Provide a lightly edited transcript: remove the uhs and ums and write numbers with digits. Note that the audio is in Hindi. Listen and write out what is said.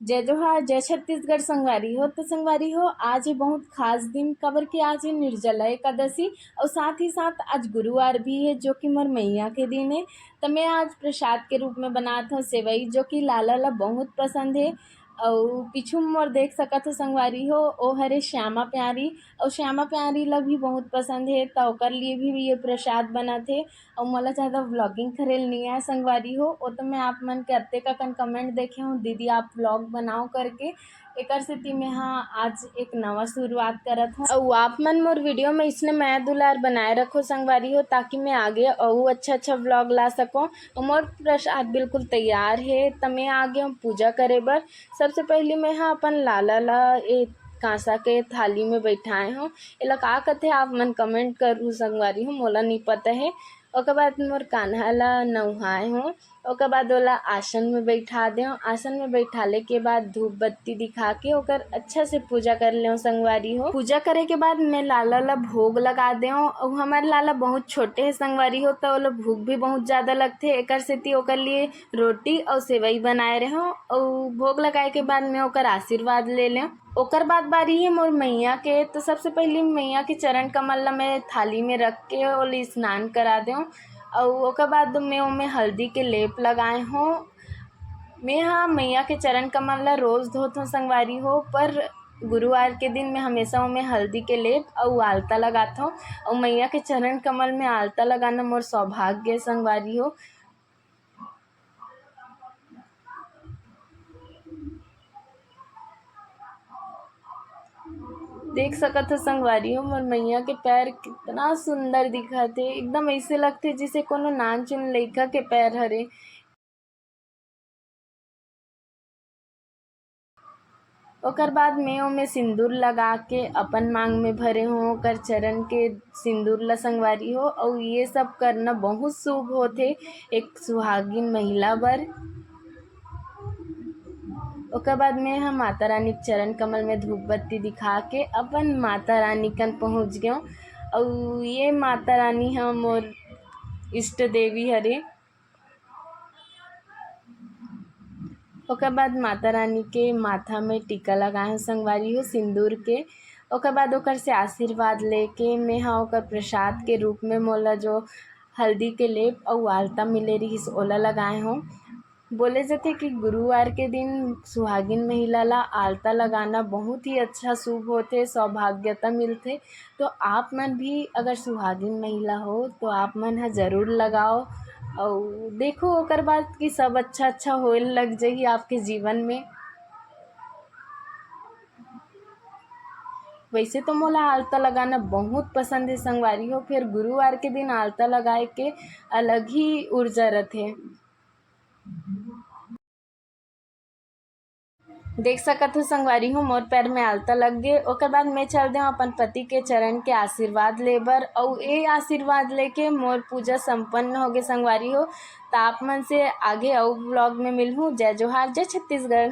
जय जोहार जय छत्तीसगढ़ संगवारी हो। तो संगवारी हो, आज ये बहुत खास दिन काबर के आज है निर्जला एकादशी और साथ ही साथ आज गुरुवार भी है जो कि मोर मैया के दिन है। तो मैं आज प्रसाद के रूप में बनात हूँ सेवई, जो कि लाला ला बहुत पसंद है। और पीछू मोर देख सकत हो संगवारी हो, ओ हरे श्यामा प्यारी। और श्यामा प्यारी ला भी बहुत पसंद है, तो ओकर लिए भी ये प्रसाद बनत है। और मोला ज़्यादा व्लॉगिंग करेल नहीं आए संगवारी हो, वो तो मैं आप मन के अतेक अकन कमेंट देखे हूँ, दीदी आप व्लॉग बनाओ करके। एकर सेती मैं हाँ आज एक नवा शुरुआत करत हूँ। और आप मन मोर वीडियो में इसने माया दुलार बनाए रखो संगवारी हो, ताकि मैं आगे और अच्छा अच्छा व्लॉग ला सकूँ। और मोर प्रसाद बिल्कुल तैयार है, तो मैं आ गया हूँ पूजा करे बर। सबसे पहले मैं हाँ अपन लाला ला ए कांसा के थाली में बैठाए हूँ। एला का कथे आप मन कमेंट करूँ संगवारी हो, मोला नहीं पता है। ओकर बाद मोर कान्हा ला नहाए हूँ। ओकर बाद ओला आसन में बैठा दें। आसन में बैठाले के बाद धूप बत्ती दिखा के ओकर अच्छा से पूजा कर लें संगवारी हो। पूजा करे के बाद मैं लाला ला भोग लगा दें। और हमारे लाला बहुत छोटे हैं संगवारी हो, तो ओला भूख भी बहुत ज़्यादा लगते। एकर सेती ओकर लिए रोटी और सेवई बनाए रहे हूँ। और भोग लगाए के बाद मैं ओकर आशीर्वाद ले लें। ओकर बाद बारी है मोर मैया के। तो सबसे पहले मैया के चरण कमल ला मैं थाली में रख के ओला स्नान करा दें। और ओकर बाद मैं ओमे हल्दी के लेप लगाए हूँ। मैं हाँ मैया के चरण कमल ला रोज़ धोत हूँ संगवारी हो, पर गुरुवार के दिन मैं हमेशा ओमे हल्दी के लेप और आलता लगात हूँ। और मैया के चरण कमल में आलता लगाना मोर सौभाग्य संगवारी हो। देख सकत हो संगवारी हो, मोर मैया के पैर कितना सुंदर दिखत हे। एकदम ऐसे लगथे जैसे कोनो नानचुन लइका के पैर हरे। ओकर बाद मैं ओमे सिंदूर लगा के अपन मांग में भरे हूँ ओकर चरण के सिंदूर ला संगवारी हो। और ये सब करना बहुत शुभ होथे एक सुहागिन महिला बर। ओकर बाद मैं हम माता रानी के चरण कमल में धूप बत्ती दिखा के अपन माता रानी कन पहुँच गयो। और ये माता रानी हम मोर इष्ट देवी हरे। ओकर बाद माता रानी के माथा में टीका लगाए संगवारी हो सिंदूर के। ओकर बाद ओकर से आशीर्वाद लेके मैं हाँ ओकर प्रसाद के रूप में मोला जो हल्दी के लेप और आलता मिले रहिस ओला लगाए हूँ। बोले जाथे कि गुरुवार के दिन सुहागिन महिला ला आलता लगाना बहुत ही अच्छा शुभ होथे, सौभाग्यता मिलथे। तो आप मन भी अगर सुहागिन महिला हो तो आप मन ह ज़रूर लगाओ। और देखो ओकर बाद कि सब अच्छा अच्छा होए लग जाही आपके जीवन में। वैसे तो मोला आलता लगाना बहुत पसंद है संगवारी हो, फिर गुरुवार के दिन आलता लगाए के अलग ही ऊर्जा रथे। देख सकत हो संगवारी हो, मोर पैर में आलता लग गे। ओकर बाद मैं चल देव अपन पति के चरण के आशीर्वाद ले बर। और ये आशीर्वाद लेके मोर पूजा संपन्न हो गए संगवारी हो। तो आप मन से आगे और ब्लॉग में मिलूँ। जय जोहार जय छत्तीसगढ़।